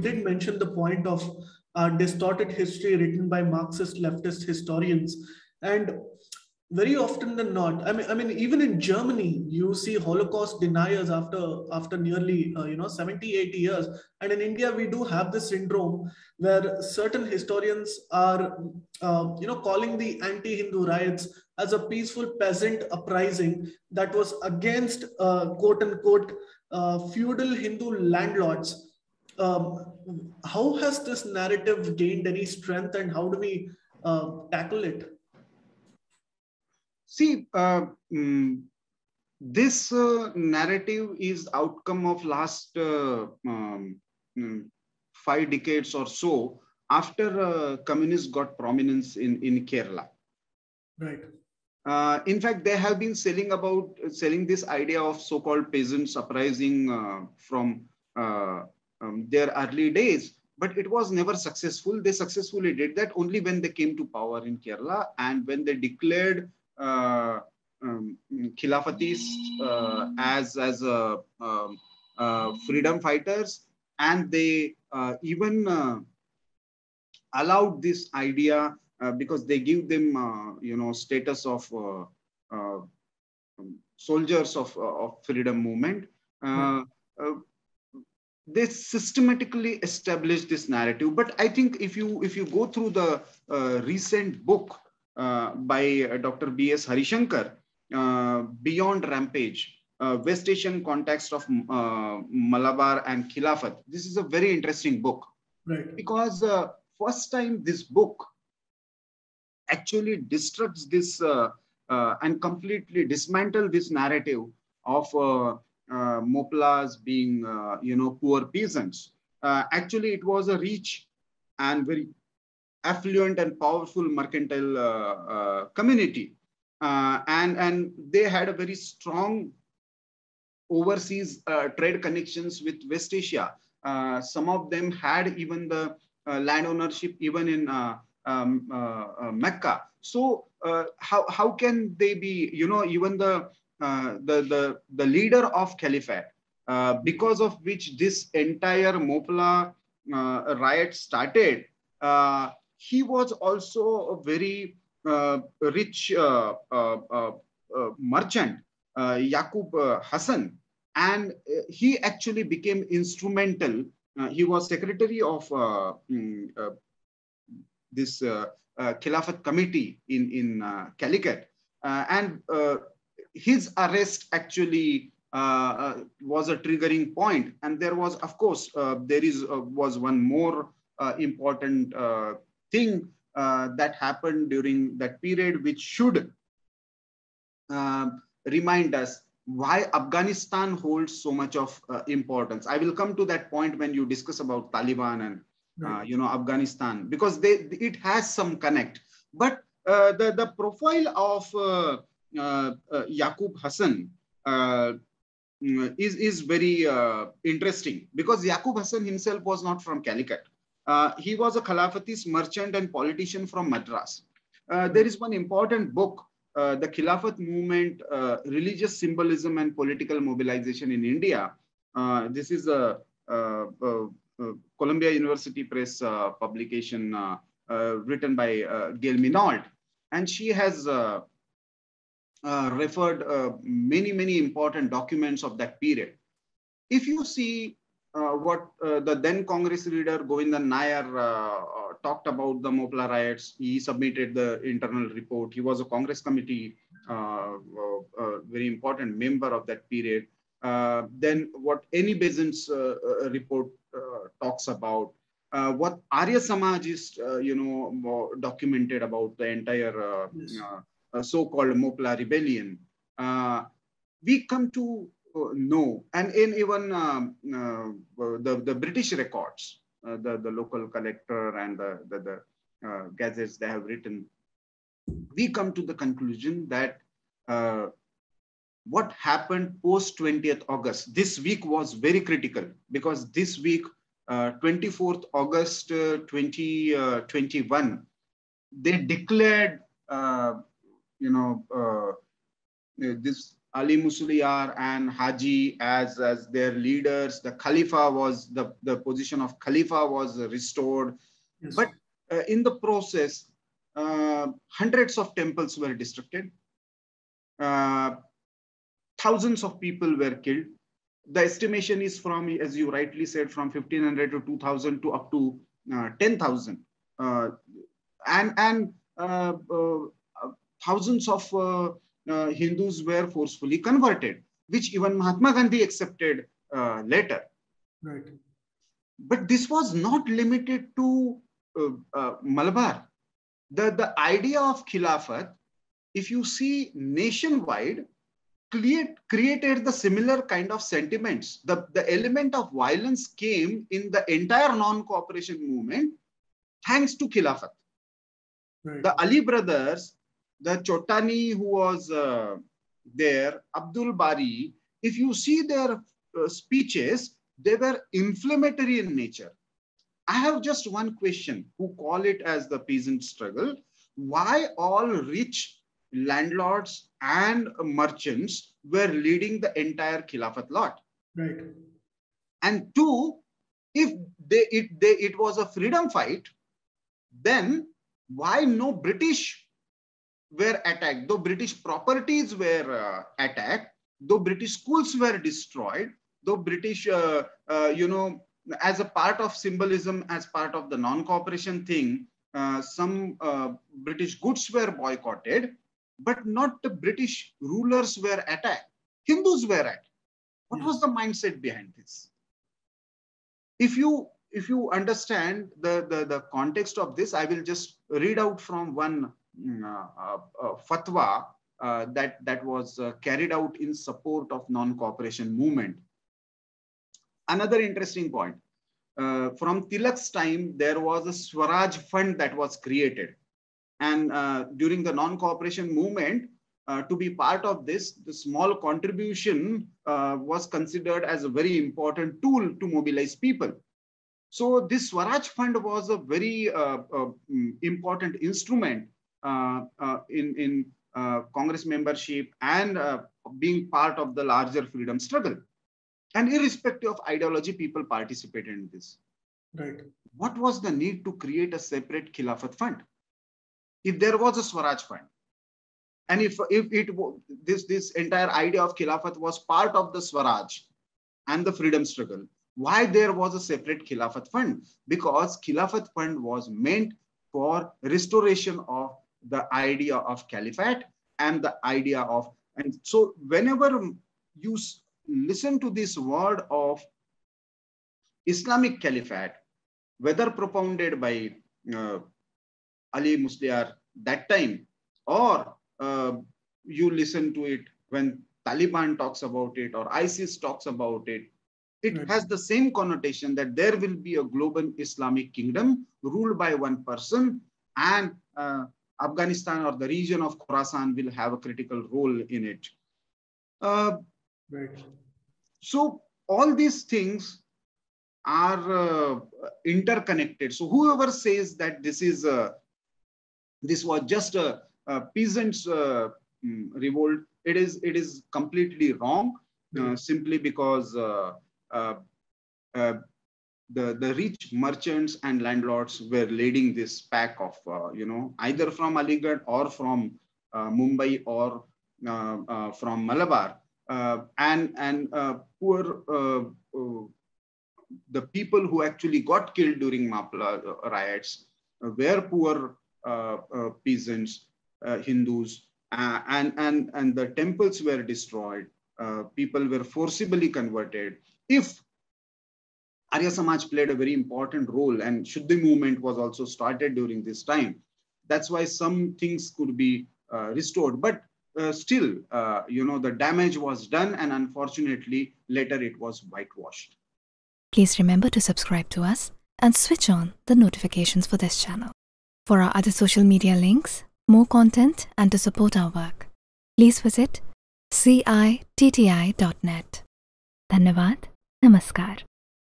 did mention the point of distorted history written by Marxist leftist historians, and very often than not, I mean, even in Germany, you see Holocaust deniers after nearly 70, 80 years, and in India, we do have this syndrome where certain historians are calling the anti-Hindu riots as a peaceful peasant uprising that was against quote unquote feudal Hindu landlords. How has this narrative gained any strength, and how do we tackle it? See, this narrative is outcome of last 5 decades or so after communists got prominence in Kerala. Right. In fact, they have been selling this idea of so-called peasants uprising from their early days, but it was never successful. They successfully did that only when they came to power in Kerala and when they declared Khilafatis as freedom fighters, and they even allowed this idea because they give them status of soldiers of freedom movement. They systematically established this narrative. But I think if you go through the recent book by Dr. B.S. Harishankar, Beyond Rampage, West Asian Context of Malabar and Khilafat. This is a very interesting book. Right. Because first time this book actually destructs this and completely dismantle this narrative of Moplas being, poor peasants. Actually, it was a rich and very affluent and powerful mercantile community. And they had a very strong overseas trade connections with West Asia. Some of them had even the land ownership even in Mecca. So how can they be, even the leader of Caliphate, because of which this entire Mopla riot started, he was also a very rich merchant, Yaqub Hassan, and he actually became instrumental. He was secretary of this Khilafat committee in Calicut, and his arrest actually was a triggering point. And there was, of course, was one more important thing that happened during that period, which should remind us why Afghanistan holds so much of importance. I will come to that point when you discuss about Taliban and Afghanistan, because it has some connect. But the profile of Yaqub Hassan is very interesting, because Yaqub Hassan himself was not from Calicut. He was a Khilafatist merchant and politician from Madras. There is one important book, the Khilafat movement, religious symbolism and political mobilization in India. This is a Columbia University Press publication written by Gail Minault, and she has referred many important documents of that period. If you see what the then Congress leader Govindan Nair talked about the Mopla riots, he submitted the internal report. He was a Congress committee, very important member of that period. Then what Annie Besant's report talks about, what Arya Samaj is, documented about the entire so-called Mopla rebellion. We come to know, and in even the British records, the local collector and the gazettes they have written, we come to the conclusion that what happened post 20th August, this week was very critical, because this week, 24th August 2021, they declared, this Ali Musliar and Haji as their leaders. The Khalifa was, the position of Khalifa was restored. Yes. But in the process, hundreds of temples were destructed. Thousands of people were killed. The estimation is from, as you rightly said, from 1500 to 2000 to up to 10,000. And thousands of Hindus were forcefully converted, which even Mahatma Gandhi accepted later. Right. But this was not limited to Malabar. The idea of Khilafat, if you see nationwide, created the similar kind of sentiments. The element of violence came in the entire non-cooperation movement thanks to Khilafat. Right. The Ali brothers, the Chotani who was there, Abdul Bari, if you see their speeches, they were inflammatory in nature. I have just one question, who call it as the peasant struggle. Why all rich landlords and merchants were leading the entire Khilafat lot? Right. And two, if it was a freedom fight, then why no British were attacked? Though British properties were attacked, though British schools were destroyed, though British, as a part of symbolism, as part of the non-cooperation thing, some British goods were boycotted, but not the British rulers were attacked. Hindus were attacked. What was the mindset behind this? If you understand the context of this, I will just read out from one fatwa that was carried out in support of non-cooperation movement. Another interesting point, from Tilak's time, there was a Swaraj fund that was created. And during the non-cooperation movement, to be part of this, the small contribution was considered as a very important tool to mobilize people. So this Swaraj fund was a very important instrument in Congress membership and being part of the larger freedom struggle. And irrespective of ideology, people participated in this. Right. What was the need to create a separate Khilafat fund? If there was a Swaraj fund, and if this entire idea of Khilafat was part of the Swaraj and the freedom struggle, why there was a separate Khilafat fund? Because Khilafat fund was meant for restoration of the idea of Caliphate and the idea of, and so whenever you listen to this word of Islamic Caliphate, whether propounded by Ali Musliar that time, or you listen to it when Taliban talks about it or ISIS talks about it, it has the same connotation that there will be a global Islamic kingdom ruled by one person, and Afghanistan or the region of Khorasan will have a critical role in it. Right. So all these things are interconnected. So whoever says that this was just a peasants' revolt, it is completely wrong. Simply because the rich merchants and landlords were leading this pack of either from Aligarh or from Mumbai or from Malabar, and poor the people who actually got killed during Mapla riots were poor peasants, Hindus, and the temples were destroyed. People were forcibly converted. If Arya Samaj played a very important role, and Shuddhi movement was also started during this time, that's why some things could be restored. But still, the damage was done, and unfortunately, later it was whitewashed. Please remember to subscribe to us and switch on the notifications for this channel. For our other social media links, more content, and to support our work, please visit citti.net. Dhanyavad. Namaskar.